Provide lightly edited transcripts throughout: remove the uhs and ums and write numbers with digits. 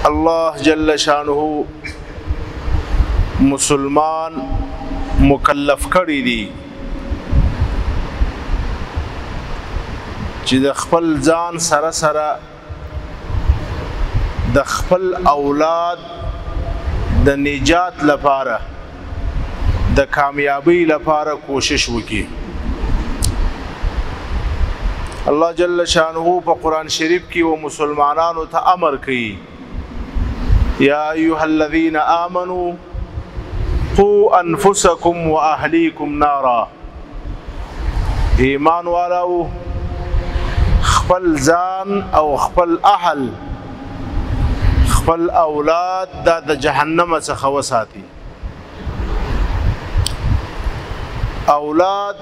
الله جل شانه مسلمان مکلف کړی دی چې د خپل ځان سره سره د خپل اولاد د نجات لپاره د کامیابی لپاره کوشش وکړي. الله جل شانه په قرآن شریف کې و مسلمانانو ته امر کوي یا ایها الذین آمنوا قوا انفسکم واهلیکم نارا. ایمان والو خپل ځان او خپل اهل خپل اولاد د جهنم څخه وساتي. اولاد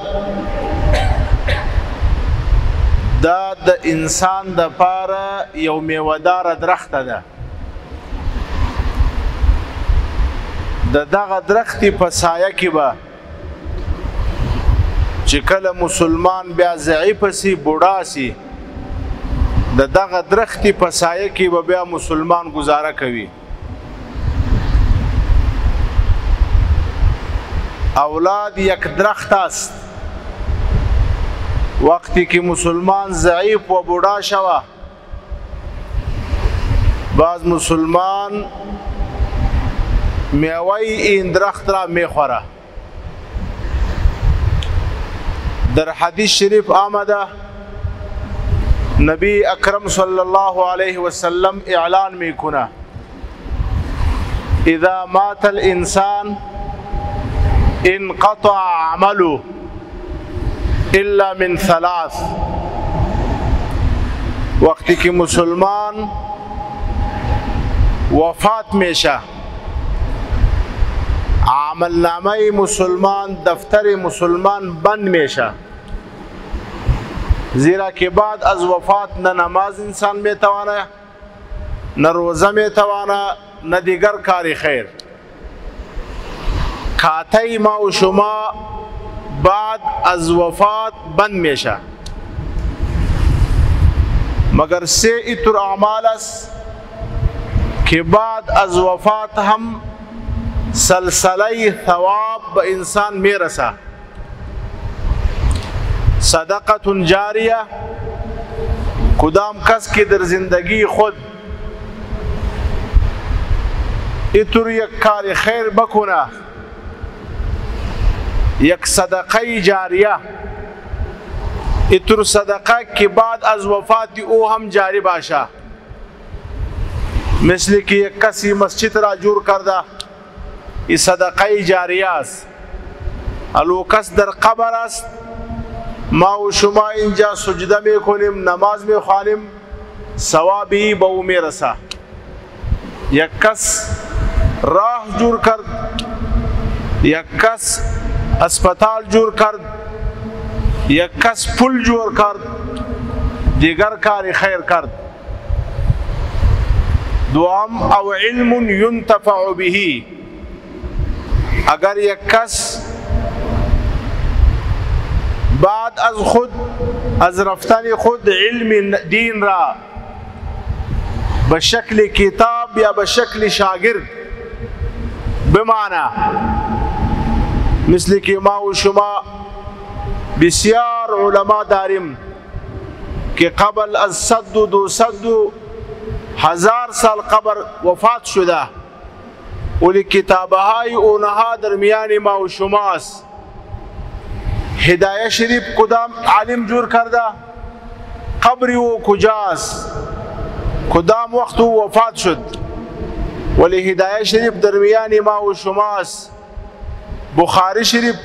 دا د انسان د پاره یو میوه‌دار درخت ده. دغه درخت په سایه کې به چې کله مسلمان بیا ضعیف سي بوډا سي دغه درخت په سایه کې به بیا مسلمان گزاره کوي. اولاد یک درخت است. وقتی که مسلمان ضعیف و بوډا شوه بعض مسلمان میوه این درخت را میخوره. در حدیث شریف آمده نبی اکرم صلی الله علیه وسلم اعلان میکنه اذا مات الانسان انقطع عمله الا من ثلاث. وقتی که مسلمان وفات میشه عمل نامه مسلمان دفتر مسلمان بند میشه، زیرا که بعد از وفات نه نماز انسان میتوانه نه روزه میتوانه نه دیگر کاری خیر. کاته ما و شما بعد از وفات بند میشه مگر سه ایتر اعمال است که بعد از وفات هم سلسله ثواب به انسان میرسه. صدقه جاریه، کدام کس که در زندگی خود ایتر یک کار خیر بکنه، یک صدقه جاریه، ایتر صدقه که بعد از وفات او هم جاری باشه. مثل که یک کسی مسجد را جور کرده این صدقه جاریه است. الو کس در قبر است ما و شما اینجا سجده میکنیم نماز میخوانیم ثوابی به او میرسه. یک کس راه جور کرد، یک کس اسپتال جور کرد، یک کس پل جور کرد، دیگر کاری خیر کرد. دوام او علم ينتفع به. اگر یک کس بعد از خود از رفتن خود علم دین را به شکل کتاب یا به شکل شاگرد بمعنی مثل که ما و شما بسیار علما داریم که قبل از 100 و 200 و 1000 سال قبل وفات شده ولی کتابه های اونها در میان ما و شماست. هدایه شریف کدام عالم جور کرده، قبری او کجاست، کدام وقت او وفات شد ولی هدایه شریف در میان ما و شماست. بخاری شریف،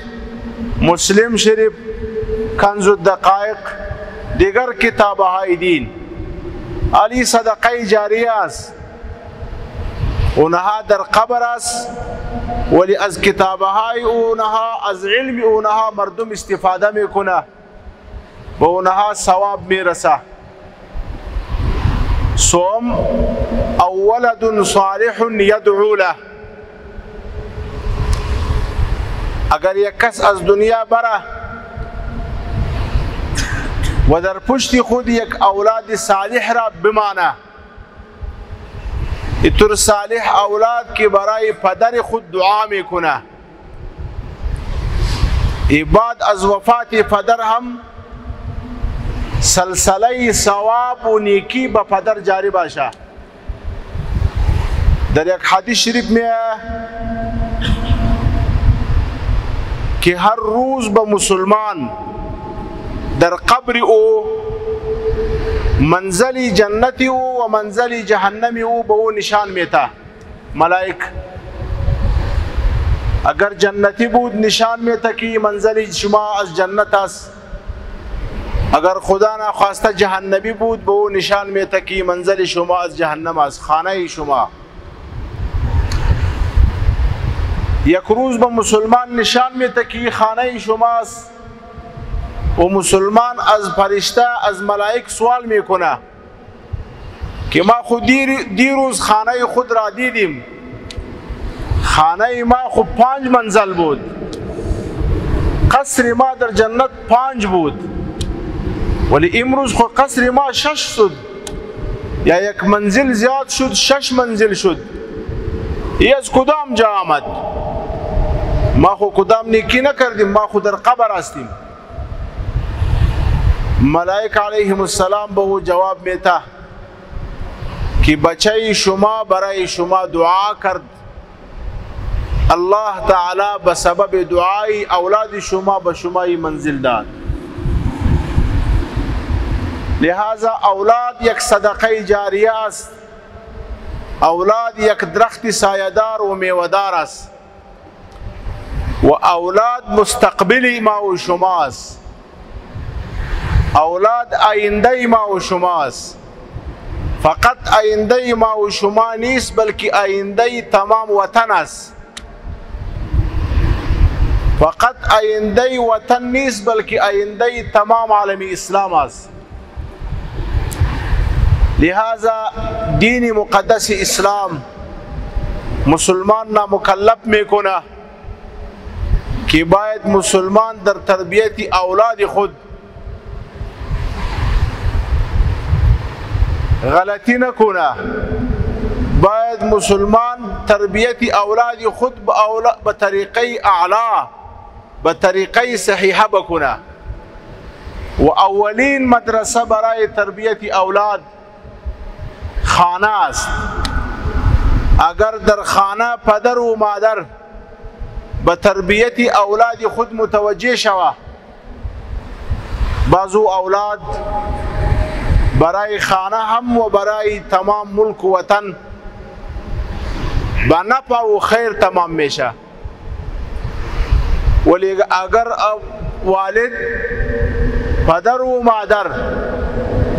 مسلم شریف، کنز الدقائق، دیگر کتابه های دین علی صدقه جاریه است. اونها در قبر است ولی از کتابه های اونها از علم اونها مردم استفاده میکنه به اونها ثواب میرسه. صوم او ولد صالح یدعو له. اگر یک کس از دنیا بره و در پشت خود یک اولاد صالح را بمانه اتر صالح اولاد که برای پدر خود دعا میکنه. بعد از وفات پدر هم سلسله ثواب و نیکی به پدر جاری باشه. در یک حدیث شریف میں که هر روز به مسلمان در قبر او منزل جنتی او و منزل جهنمی او به او نشان میته. ملائک اگر جنتی بود نشان میته که منزل شما از جنت است، اگر خدا نخواسته جهنمی بود به او نشان میته که منزل شما از جهنم است، خانه شما. یک روز به مسلمان نشان میته که خانه شماست و مسلمان از فرشته از ملائک سوال میکنه که ما خود دیروز خانه خود را دیدیم، خانه ما خود 5 منزل بود، قصر ما در جنت 5 بود، ولی امروز خود قصر ما 6 شد، یا یک منزل زیاد شد، 6 منزل شد. ای از کدام جا آمد؟ ما خود کدام نیکی نکردیم، ما خود در قبر هستیم. ملائکه علیهم السلام به او جواب میته که بچه شما برای شما دعا کرد، الله تعالی به سبب دعای اولاد شما به شما منزل داد. لہذا اولاد یک صدقه جاریه است، اولاد یک درخت سایه‌دار و میوه‌دار است و اولاد مستقبل ما و شماست، اولاد آینده ما و شماست. فقط آینده ما و شما نیست بلکه آینده تمام وطن است. فقط آینده وطن نیست بلکه آینده تمام عالم اسلام است. لہذا دین مقدس اسلام مسلمان را مکلف میکنه که باید مسلمان در تربیت اولاد خود غلطی نکنه. باید مسلمان تربیت اولاد خود به طریقه اعلا، به طریقه صحیحه بکنه. و اولین مدرسه برای تربیت اولاد خانه است. اگر در خانه پدر و مادر به تربیت اولاد خود متوجه شوه، بعضو اولاد برای خانه هم و برای تمام ملک و وطن با نفع و خیر تمام میشه. ولی اگر والد پدر و مادر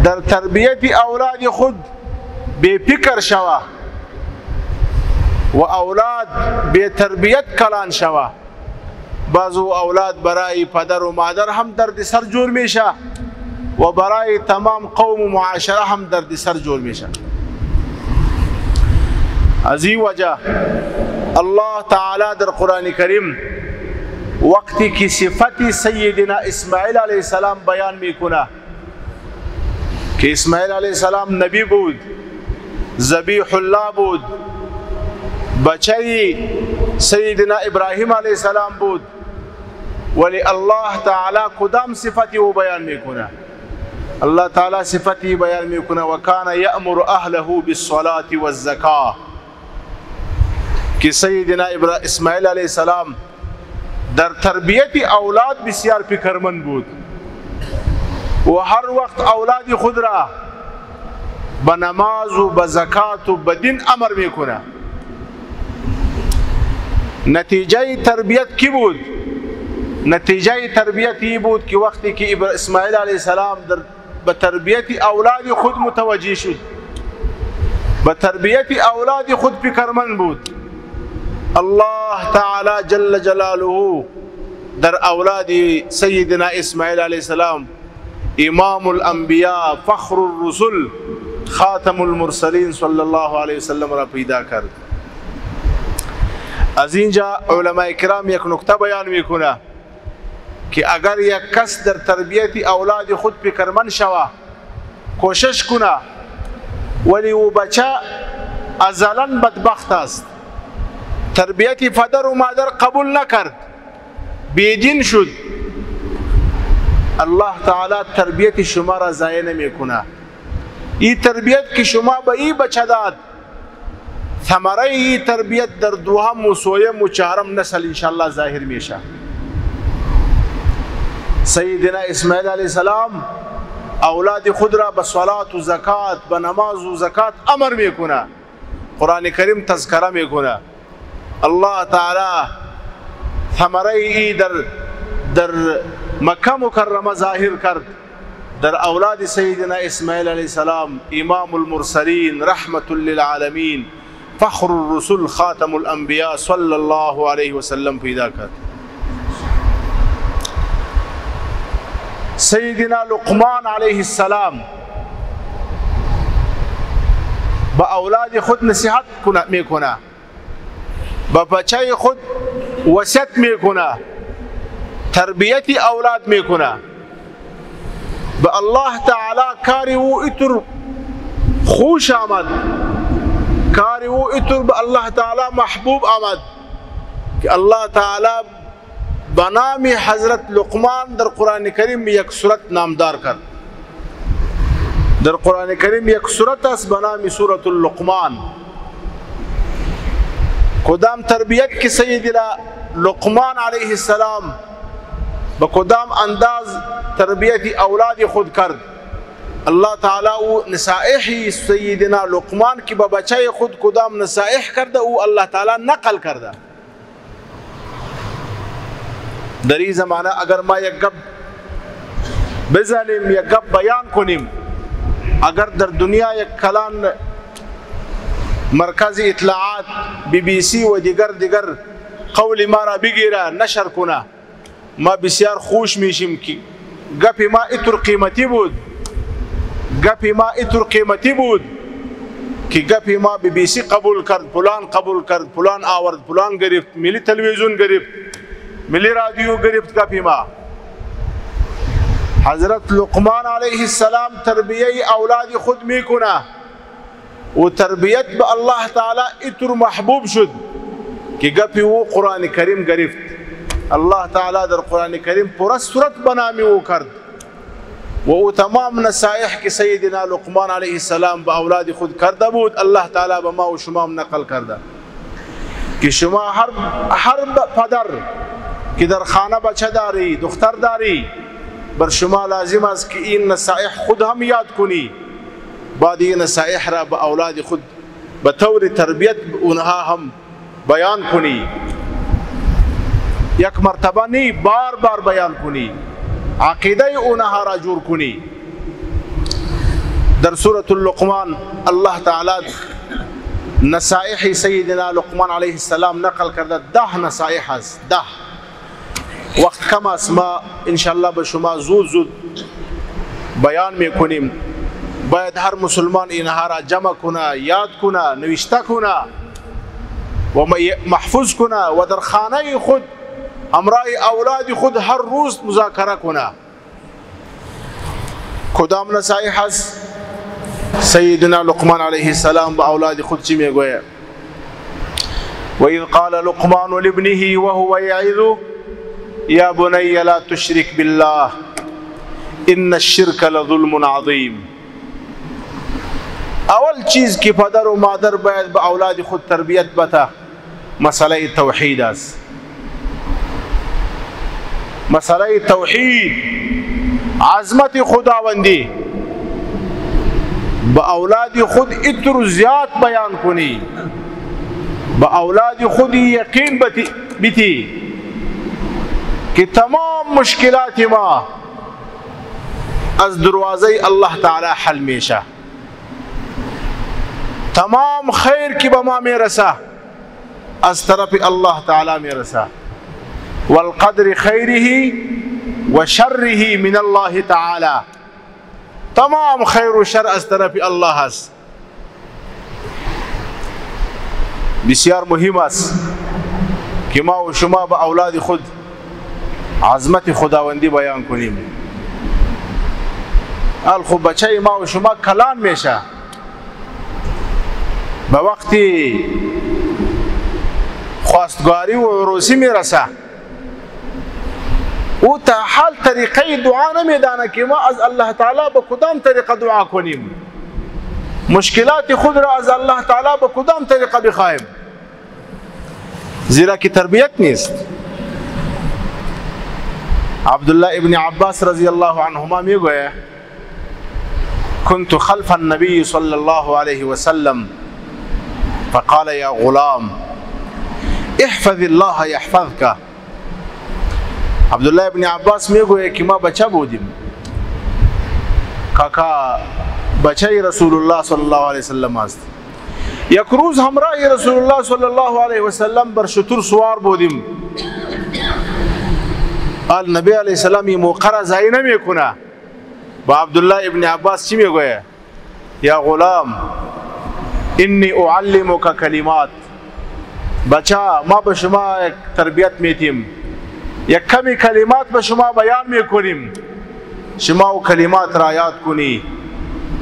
در تربیت اولاد خود بے فکر شوه و اولاد بے تربیت کلان شوه، بعضو اولاد برای پدر و مادر هم درد سر جور میشه و برای تمام قوم و معاشره هم درد سر جور میشه. از این وجه الله تعالی در قرآن کریم وقتی که صفت سیدنا اسماعیل علیه السلام بیان میکنه که اسماعیل علیه السلام نبی بود، ذبیح الله بود، بچه سیدنا ابراهیم علیه السلام بود، ولی الله تعالی کدام صفتی او بیان میکنه؟ الله تعالی صفتی بیان میکنه وکان یأمر اهله بالصلاة والزکاة، که سیدنا اسماعیل علیه السلام در تربیت اولاد بسیار فکرمند بود و هر وقت اولاد خود را به نماز و به زکات و به دین امر میکنه. نتیجه تربیت کی بود؟ نتیجه تربیتی بود که وقتی که اسماعیل علیه السلام به تربیت اولاد خود متوجه شد، به تربیت اولاد خود فکرمند بود، الله تعالی جل جلاله در اولاد سیدنا اسماعیل علیه السلام امام الانبیاء، فخر الرسل، خاتم المرسلین صلی الله علیه وسلم را پیدا کرد. از اینجا علماء کرام یک نکته بیان میکنه که اگر یک کس در تربیت اولاد خود فکرمند شوه، کوشش کنه ولی او بچه ازلا بدبخت است. تربیت پدر و مادر قبول نکرد، بیدین شد، الله تعالی تربیت شما را ضایع نمیکنه. این تربیت که شما به این بچه داد، ثمره این تربیت در دوم و سوم و چهارم نسل انشاءالله ظاهر میشه. سیدنا اسماعیل علیه السلام اولاد خود را به صلات و زکات، به نماز و زکات امر میکنه، قرآن کریم تذکره میکنه. الله تعالی ثمره ای در مکه مکرمه ظاهر کرد، در اولاد سیدنا اسماعیل علیه السلام امام المرسلین رحمت للعالمین فخر الرسل خاتم الانبیاء صلی الله علیه وسلم پیدا کرد. سیدنا لقمان علیه السلام با اولاد خود نصیحت میکنه، با بچه خود وصیت میکنه، تربیت اولاد میکنه. به الله تعالی کاری او اتر خوش آمد، کاری او اتر به الله تعالی محبوب آمد که الله تعالی به نام حضرت لقمان در قرآن کریم یک سورت نامدار کرد. در قرآن کریم یک سورت است به نام سورت اللقمان. کدام تربیت که سیدنا لقمان علیه السلام به کدام انداز تربیت اولاد خود کرد، الله تعالی او نصائح سیدنا لقمان که به بچه خود کدام نصائح کرده او الله تعالی نقل کرده. در این زمانه اگر ما یک گپ بزنیم، یک گپ بیان کنیم، اگر در دنیا یک کلان مرکز اطلاعات BBC و دیگر قول ما را بگیره نشر کنه، ما بسیار خوش میشیم که گپ ما اتر قیمتی بود، گپ ما اتر قیمتی بود که گپ ما BBC قبول کرد، فلان قبول کرد، فلان آورد، فلان گرفت، ملی تلویزیون گرفت، ملی رادیو گرفت. گپ ما حضرت لقمان علیه السلام تربیه اولاد خود میکنه و تربیت به الله تعالی اتر محبوب شد که گپ او قرآن کریم گرفت. الله تعالی در قرآن کریم پر صورت بنامی او کرد و او تمام نصایح که سیدنا لقمان علیه السلام به اولاد خود کرده بود الله تعالی به ما و شما نقل کرده که شما هر پدر که در خانه بچه داری، دختر داری، بر شما لازم است که این نصایح خود هم یاد کنی، بعد این نصایح را به اولاد خود به طور تربیت اونها هم بیان کنی، یک مرتبه نی بار بار بیان کنی، عقیده اونها را جور کنی. در سورة اللقمان الله تعالی نصائح سیدنا لقمان علیه السلام نقل کرده. 10 نصائح است. 10 وقت کم است، ما انشاءالله به شما زود بیان میکنیم. باید هر مسلمان اینها را جمع کنه، یاد کنه، نوشته کنه و محفوظ کنه و در خانه خود همراه اولاد خود هر روز مذاکره کنه. کدام نصایح است؟ سیدنا لقمان علیه السلام به اولاد خود چی میگوید؟ و اذ قال لقمان لابنه وهو یعظه یا بنی لا تشرک بالله ان الشرك لظلم عظیم. اول چیز که پدر و مادر باید به اولاد خود تربیت بده مسئله توحید است. مسئله توحید، عظمت خداوندی به اولاد خود اتر زیاد بیان کنی، به اولاد خود یقین بیتی که تمام مشکلات ما از دروازه الله تعالی حل میشه، تمام خیر که به ما میرسه از طرف الله تعالی میرسه. والقدر خیره و شره من الله تعالی، تمام خیر و شر از طرف الله است. بسیار مهم است که ما و شما به اولاد خود عظمت خداوندی بیان کنیم. خب بچه ما و شما کلان میشه، به وقتی خواستگاری و عروسی میرسه او تا حال طریقه دعا نمیدانه که ما از الله تعالی به کدام طریقه دعا کنیم، مشکلات خود را از الله تعالی به کدام طریقه بخواهیم، زیرا که تربیت نیست. عبدالله ابن عباس رضی الله عنهما میگوید كنت خلف النبي صلى الله عليه وسلم فقال يا غلام احفظ الله يحفظك. عبدالله ابن عباس میگوید که ما بچه بودیم، کاکا بچه رسول الله صلی الله علیه وسلم است. یک روز همراه رسول الله صلی الله علیه وسلم بر شتر سوار بودیم. نبی علیه السلام موقع را ضایع نمیکنه. با عبدالله ابن عباس چی میگوید؟ یا غلام انی اعلمک کلمات. بچه ما به شما یک تربیت میتیم، یک کمی کلمات به شما بیان میکنیم، شما و کلمات را یاد کنی.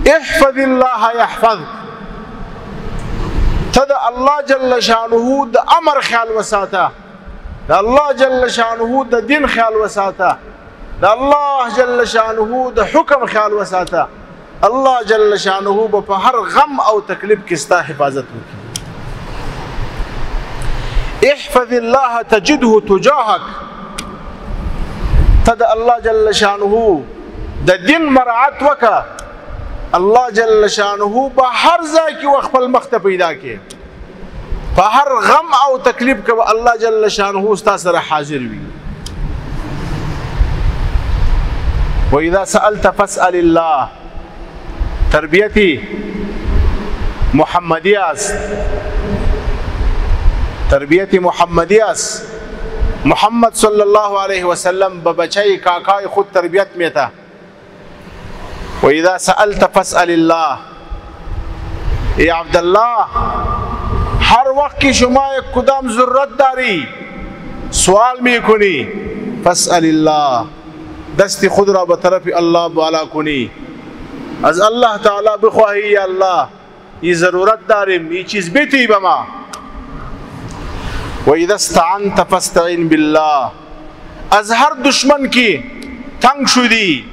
احفظ الله یحفظک. تد الله جل شانه د امر خیال وساته، د الله جل شانه د دین خیال وساته، د الله جل شانه د حکم خیال وساته. الله جل شانه په هر غم او تکلیف کې ستا حفاظت وکړي. احفظ الله تجده تجاهك. تد الله جل شانه د دین مراعات وکړه. الله جل شانه په هر ځای کې خپل مخ ته پیدا کړي، په هر غم او تکلیف کې الله جل شانه ستا سره حاضر وي. واذا سألت فاسأل الله. تربیتی محمدی است، تربیتی محمدی است. محمد صلی الله علیه وسلم به بچه کاکای خود تربیت میته. و اذا سألت فاسأل الله. ای عبدالله هر وقت که شما یک کدام ضرورت داری سوال میکنی، فاسأل الله، دست خود را به طرف الله بالا کنی، از الله تعالی بخواهی یا الله یہ ضرورت داریم، یہ چیز بیتی به ما. و اذا استعنت فاستعن بالله. از هر دشمن کی تنگ شدی،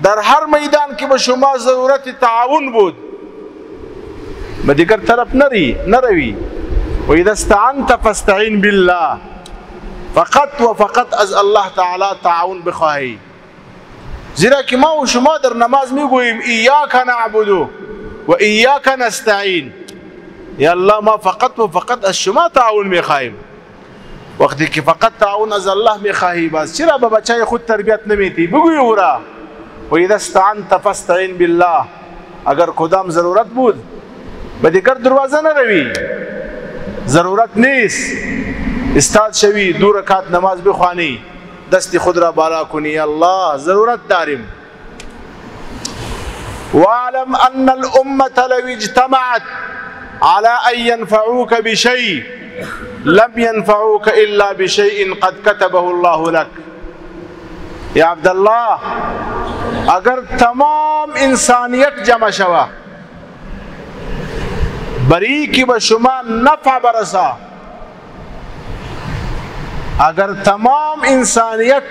در هر میدان که به شما ضرورت تعاون بود، به دیگر طرف نروی. و اذا استعنت فاستعن بالله. فقط و فقط از الله تعالی تعاون بخواهی. زیرا که ما و شما در نماز میگوییم ایاک نعبد و ایاک نستعین. یا الله ما فقط و فقط از شما تعاون میخواهیم. وقتی که فقط تعاون از الله میخواهی، باز چرا به بچه خود تربیت نمیتی؟ بگوی او را و اذا استعنت فاستعن بالله. اگر کدام ضرورت بود به دیگر دروازه نروی، ضرورت نیست استاد شوی 2 رکعت نماز بخوانی، دست خود را بالا کنی، الله ضرورت داریم. واعلم ان الامه لو اجتمعت على ان ينفعوك بشيء لم ينفعوك الا بشيء قد كتبه الله لك. یا عبدالله اگر تمام انسانیت جمع شوه بری کی به شما نفع برسا، اگر تمام انسانیت،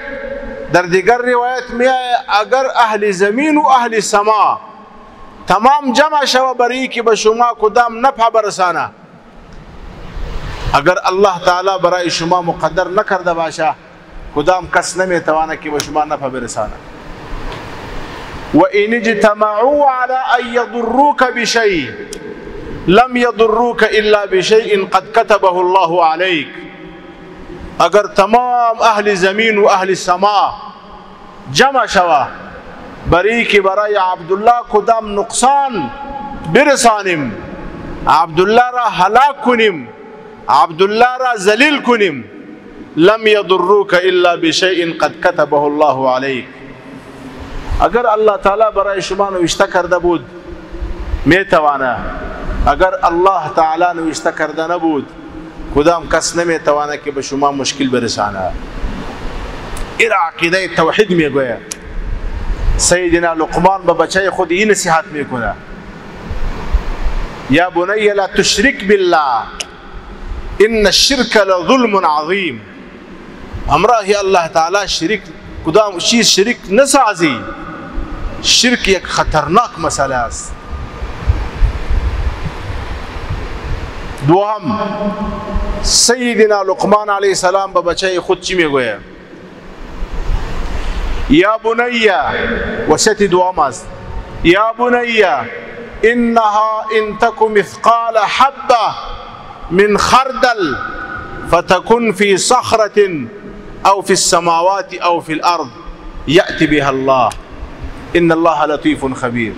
در دیگر روایت می اگر اهل زمین و اهل سما تمام جمع شوه بری کی به شما کدام نفع برسانه، اگر الله تعالی برای شما مقدر نکرده باشه کدام کس نمیتوانه که به شما نفع برسانه. و ان اجتمعوا على ان يضروك بشيء لم يضروك الا بشيء قد كتبه الله عليك. اگر تمام اهل زمین و اهل سما جمع شوه بری که برای عبدالله کدام نقصان برسانیم، عبدالله را هلاک کنیم، عبدالله را ذلیل کنیم، لم يضروك الا بشيء قد كتبه الله عليك. اگر الله تعالی برای شما نوشته کرده بود میتوانه، اگر الله تعالی نوشته کرده نبود کدام کس نمیتوانه که به شما مشکل برسانه. این عقیده توحید میگوید. سیدنا لقمان به بچه خود این نصیحت میکنه یا بنی لا تشرک بالله ان الشرک لظلم عظیم. همراه الله تعالی شریک کدام چیز شریک نسازی. شرک یک خطرناک مسئله است. دوهم، سیدنا لقمان علیه السلام به بچه خود چی میگوید؟ یا بنی، وصیت دوم است، یا بنی انها ان تک مثقال حبه من خردل فتكن في صخرة او في السماوات او في الارض يأتي بها الله ان الله لطيف خبير.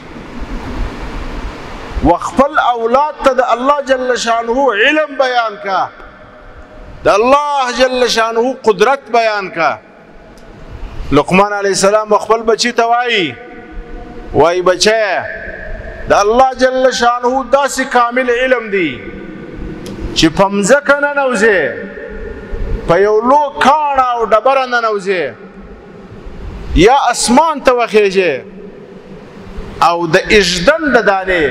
وخپل اولاد ته د الله جل شانه علم بیان کا، د الله جل شانه قدرت بیان کا. لقمان علیہ السلام خپل بچی ته وای بچه د الله جل شانه داسې کامل علم دی چې په مځکه ننوځې، په یو لو کاڼه او ډبره ننوځې، یا اسمان ته وخیږې، او د اژدن د دانې،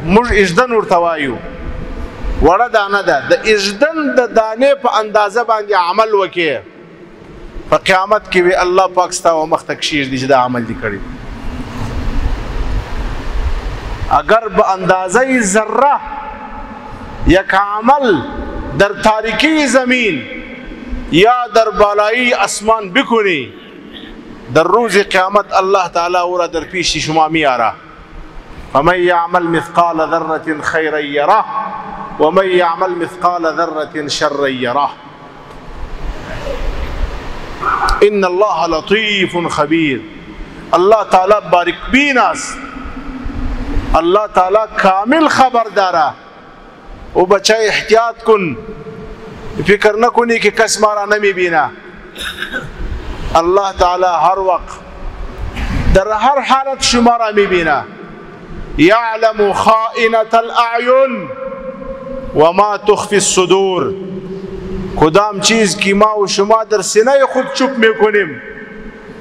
موږ اژدن ورته وایو، وړه دانه ده، د اژدن د دانې په اندازه باندې عمل وکړې، په قیامت کې وی الله پاک ستا و مخ ته کښېږدي چې دا عمل دې کړی. اگر به اندازه ذره یک عمل در تاریکی زمین یا در بالایی اسمان بکنی، در روز قیامت الله تعالی او را در پیش شما میاره. فمن یعمل مثقال ذره خیرا یره ومن یعمل مثقال ذره شرا یره. ان الله لطیف خبیر. الله تعالی باریک بین است، الله تعالی کامل خبرداره. او بچه احتیاط کن، فکر نکنی که کس ما را نمیبینه. الله تعالی هر وقت در هر حالت شما را میبینه. یعلم خائنة الاعین و ما تخفی الصدور. کدام چیز که ما و شما در سینه خود چوب میکنیم،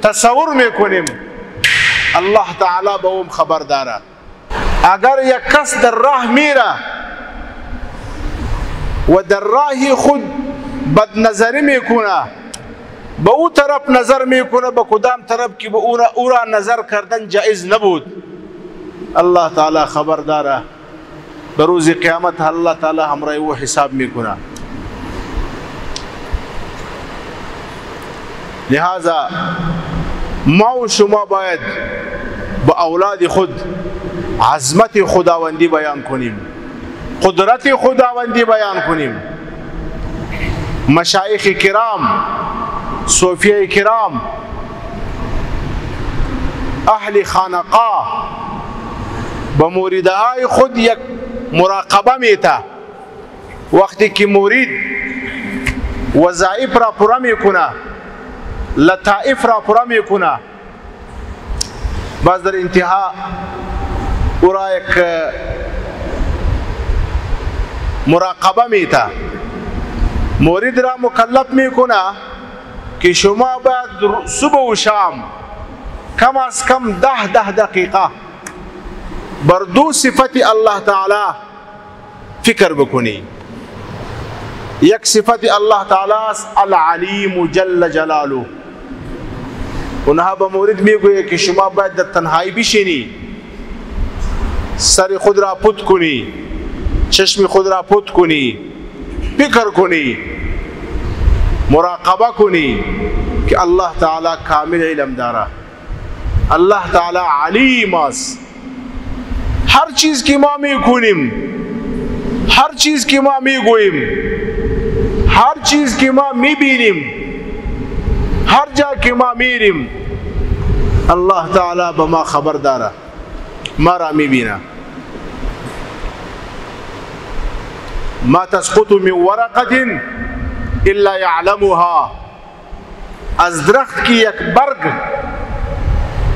تصور میکنیم، الله تعالی به اون خبر داره. اگر یک کس در راه میره و در راه خود بد نظری میکنه، به او طرف نظر میکنه، به کدام طرف که به او را نظر کردن جایز نبود، الله تعالی خبر داره. به روز قیامت الله تعالی همراه او حساب میکنه. لہذا ما و شما باید با اولاد خود عظمت خداوندی بیان کنیم، قدرت خداوندی بیان کنیم. مشایخ کرام، صوفیه کرام، اهل خانقاه با مریدهای خود یک مراقبه میته. وقتی که مرید وظایف را پورا میکنه، لطائف را پورا میکنه، باز در انتها او را یک مراقبه میته. مرید را مکلف میکنه که شما باید صبح و شام کم از کم 10 دقیقه بر دو صفت الله تعالی فکر بکنی. یک صفت الله تعالی است العلیم جل جلاله. اونها به مورد میگویه که شما باید در تنهایی بشینی، سر خود را پت کنی، چشم خود را پت کنی، فکر کنی، مراقبه کنی که الله تعالی کامل علم داره. الله تعالی علیم است. هر چیز که ما میکنیم، هر چیز که ما میگوییم، هر چیز که ما میبینیم، هر جا که ما میریم، الله تعالی به ما خبر داره، ما را میبینه. ما تسقط من ورقه الا یعلمها. از درخت کی یک برگ،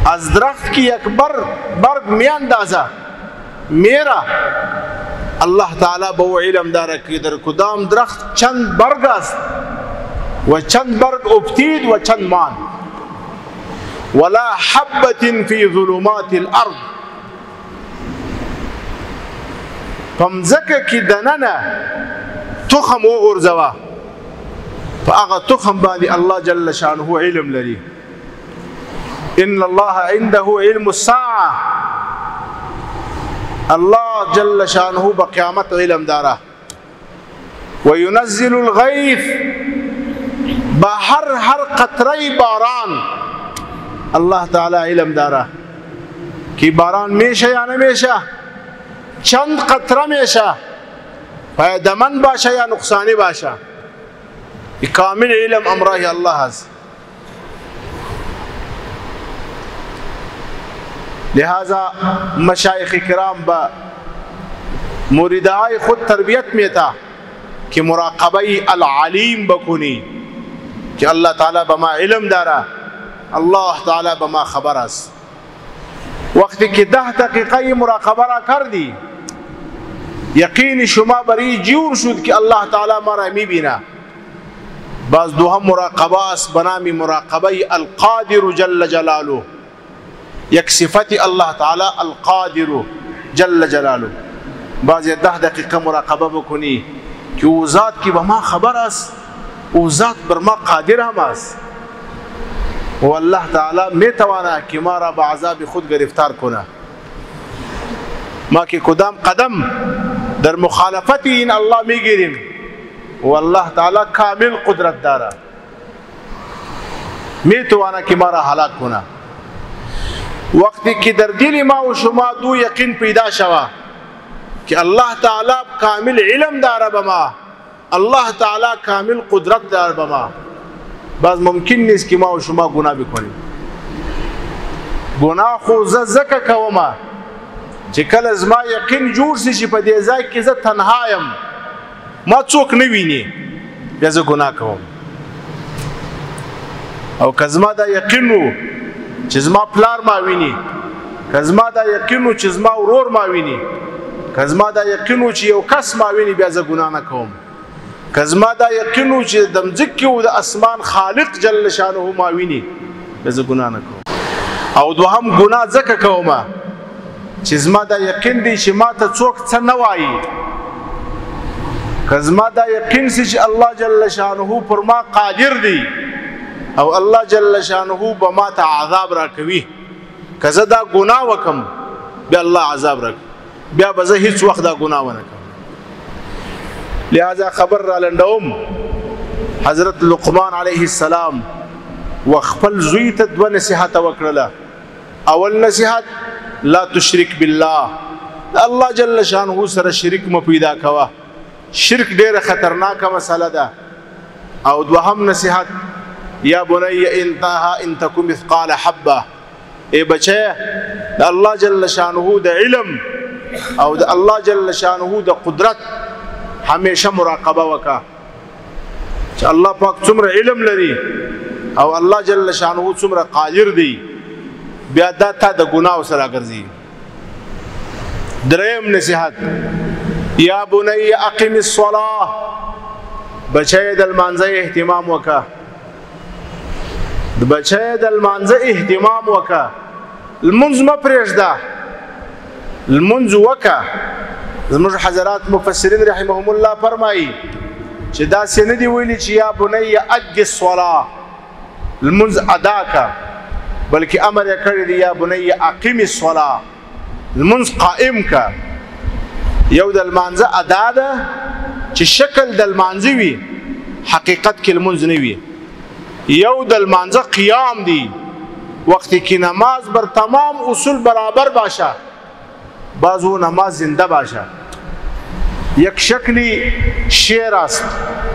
از درخت کی یک برگ میاندازه میره، الله تعالی به او علم داره که در کدام درخت چند برگ است و چند برگ افتید و چند مان. ولا حبة في ظلمات الارض پمزکه کې دننه تخم وغورځوه په هغه تخم باندې الله جل شانه علم لري. ان الله عنده علم الساعه، الله جل شانه بقیامت علم داره. وينزل الغيث، بهر هر قطره باران الله تعالی علم داره کی باران میشه یا نمیشه، چند قطره میشه، فایدمند باشه یا نقصانی باشه، کامل علم امره الله هست. لہذا مشایخ کرام با مریدای خود تربیت میتا که مراقبه العلیم بکنی که الله تعالی بما علم داره، الله تعالی بما خبر است. وقتی که 10 دقیقه مراقبه را کردی یقین شما بری جور شد که الله تعالی ما را میبینه. باز دوهم مراقبه است به نام مراقبه القادر جل جلاله، یک صفت الله تعالی القادر جل جلاله. باز 10 دقیقه مراقبه بکنی که او ذات کی به ما خبر است، او ذات بر ما قادر هم است و الله تعالی میتواند که ما را به عذاب خود گرفتار کنه. ما که کدام قدم در مخالفت این الله میگیریم و الله تعالی کامل قدرت داره، میتواند که ما را هلاک کنه. وقتی که در دل ما و شما دو یقین پیدا شوه که الله تعالی کامل علم داره به ما، الله تعالی کامل قدرت داره به ما، باز ممکن نیست که ما و شما گناه بکنیم. گناه خو زکه کومه چې کله زما یقین جوړ شي چې په دې ځای کې زه تنها یم، ما څوک نه ویني، بیا زه ګناه کوم. او که زما دا یقین و چې زما پلار ما ویني، که زما دا یقین و چې زما ورور ما ویني، که زما دا یقین و چې یو کس ما ویني، بیا زه ګناه نه کوم. که زما دا یقین و چې د مځکې او د اسمان خالق جل شانه ما ویني، بیا زه ګناه نه کوم. او دوهم ګناه ځکه کومه چې زما دا یقین دی چې ما ته څوک څه نه وایي، که زما دا یقین سي چې الله جل شانه پر ما قادر دی او الله جل شانه به ما ته عذاب را کوي، که زه دا ګناه وکم بیا الله عذاب را کوي، بیا به زه هیڅ وخت دا ګناه ونه کوم. لہذا خبر را لنډوم، حضرت لقمان علیه السلام وخپل زوی ته 2 نصیحت وکړله. اول نصیحت لا تشرک بالله، الله جل شانه سره شرک مو پیدا کوه، شرک ډیره خطرناکه مسله ده. او دوهم نصیحت یا بنی انتها ان تکو مثقال حبه، ای بچه د الله جل شانه د علم او د الله جل شانه د قدرت همیشه مراقبه وکا چې الله پاک څومره علم لري او الله جل شانه څومره قادر دی، بیا دا تا د ګناه سره ګرځي. دریم نصیحت یا بنی اقم الصلاه، بچه د لمانځه اهتمام وکا، د بچه د لمانځه اهتمام وکا، لمونځ مه پرېږده، لمونځ وکا. زموږ حضرات مفسرین رحمهم الله فرمایي چې داسې نه دی ویلي چې یا بنی ادي الصلاه، لمونځ ادا کا، بلکې امر یې کړی دی یا بنی اقم الصلاه، لمونځ قائم کا. یو د لمانځه ادا ده چې شکل د لمانځه وي، حقیقت کې لمونځ نه وي. یو د لمانځه قیام دی، وقتی که نماز بر تمام اصول برابر باشه، بعضو نماز زنده باشه. یک شکلی شیر است،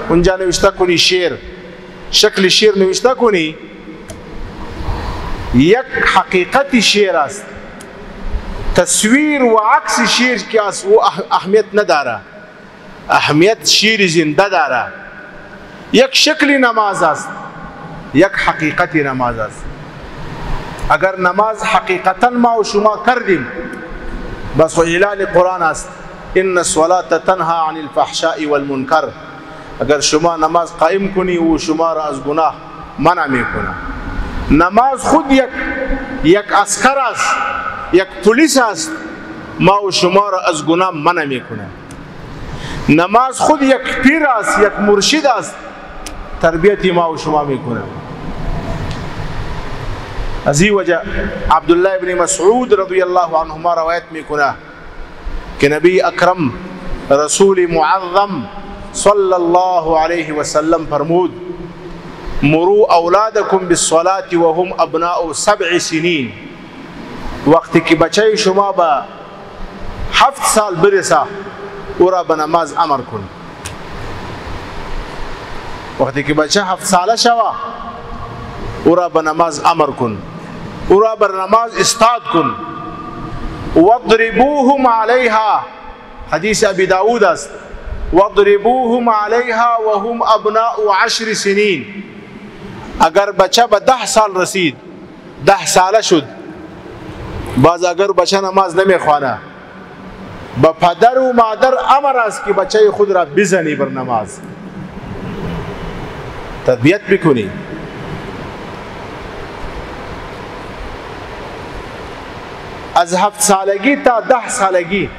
اونجا نوشته کنی شیر، شکل شیر نوشته کنی، یک حقیقت شیر است. تصویر و عکس شیر که است او اهمیت نداره، اهمیت شیر زنده داره. یک شکلی نماز است، یک حقیقتی نماز است. اگر نماز حقیقتا ما و شما کردیم بس اعلان قرآن است ان الصلاة تنهى عن الفحشاء والمنکر. اگر شما نماز قائم کنی و شما را از گناه منع میکنه. نماز خود یک عسکر است، یک پلیس است ما و شما را از گناه منع میکنه. نماز خود یک پیر است، یک مرشد است، تربیت ما و شما میکنه. از این وجه عبدالله ابن مسعود رضی الله عنهما روایت میکنه که نبی اکرم رسول معظم صلی الله علیه وسلم فرمود: مروا اولادکم بالصلاة وهم ابناء 7 سنین. وقتی که بچه شما به 7 سال برسه او را به نماز امر کن. وقتی که بچه 7 ساله شوه او را به نماز امر کن، او را بر نماز استاد کن. واضربوهم علیها، حدیث ابی داود است، واضربوهم علیها وهم ابناء 10 سنین. اگر بچه به 10 سال رسید، 10 ساله شد، باز اگر بچه نماز نمیخوانه، با پدر و مادر امر است که بچه خود را بزنی بر نماز، تربیت بکنی. از 7 سالگی تا 10 سالگی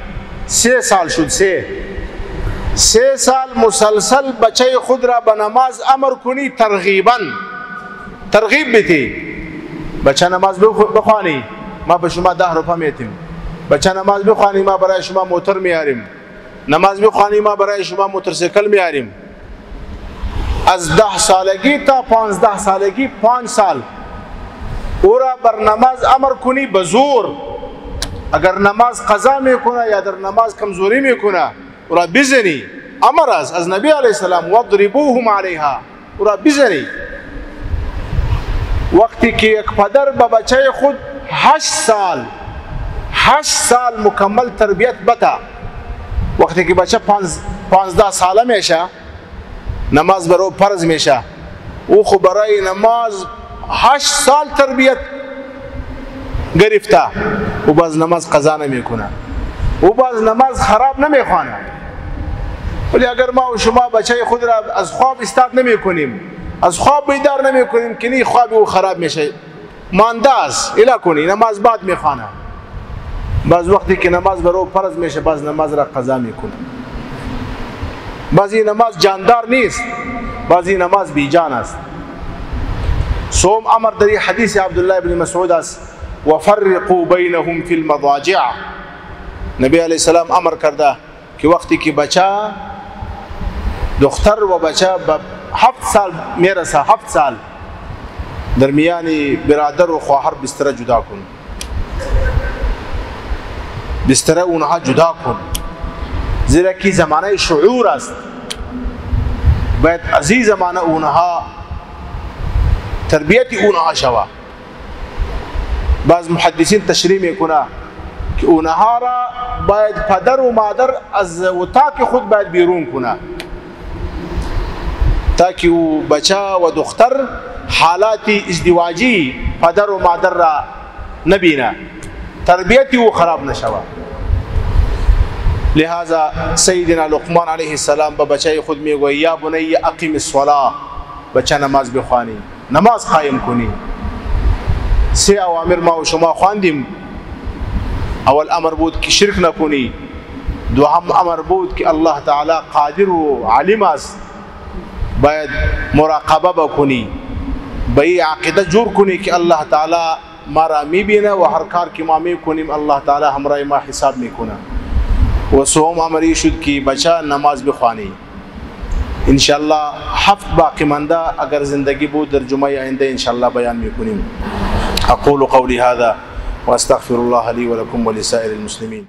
3 سال شد، 3 سال مسلسل بچه خود را به نماز امر کنی، ترغیب بتی. بچه نماز بخوانی، ما به شما 10 روپیه میتیم. بچه نماز بخوانی، ما برای شما موتر میاریم. نماز بخوانی، ما برای شما موتورسیکل میاریم. از 10 سالگی تا 15 سالگی 5 سال او را بر نماز امر کنی به زور. اگر نماز قضا میکنه یا در نماز کمزوری میکنه او را بزنی، امر است از نبی علیه السلام: واضربوهم علیها، او را بزنی. وقتی که یک پدر به بچه خود 8 سال مکمل تربیت بده، وقتی که بچه 15 ساله میشه نماز برای فرض میشه، او خود برای نماز 8 سال تربیت گرفته، او باز نماز قضا نمیکنه، او باز نماز خراب نمیخوانه. ولی اگر ما و شما بچه خود را از خواب استاد نمیکنیم، از خواب بیدار نمیکنیم که نی خواب او خراب میشه، مانده است، الا کنی نماز بعد میخوانه. باز وقتی که نماز برای فرض میشه باز نماز را قضا میکنه. بعضی نماز جاندار نیست، بعضی نماز بیجان است. سوم امر در حدیث عبدالله ابن مسعود است: وفرقوا بینهم فی المضاجع. نبی علیه السلام امر کرده که وقتی که بچه دختر و بچه به 7 سال میرسه، 7 سال، در میان برادر و خواهر بستر جدا کن، بستر اونها جدا کن، زیرا که زمانه شعور است. باید از این زمانه اونها تربیت اونها شوه. بعض محدثین تشریح میکنه که اونها را باید پدر و مادر از اتاق خود باید بیرون کنه، تاکه او بچه و دختر حالات ازدواجی پدر و مادر را نبینه، تربیتی او خراب نشوه. لہذا سیدنا لقمان علیه السلام به بچه خود میگوی: یا بنی اقیم الصلاة، بچه نماز بخوانی، نماز قایم کنی. 3 اوامر ما و شما خواندیم. اول امر بود که شرک نکنی، دوم امر بود که الله تعالی قادر و علیم است، باید مراقبه بکنی، به این عقیده جور کنی که الله تعالی ما را میبینه و هر کار که ما میکنیم الله تعالی همراه ما حساب میکنه. و سوم امری شد که بچه نماز بخوانی. انشاءالله 7 باقی مانده اگر زندگی بود در جمعه آینده انشاءالله بیان میکنیم. اقول قولی هذا واستغفر الله لي ولكم ولسائر المسلمين.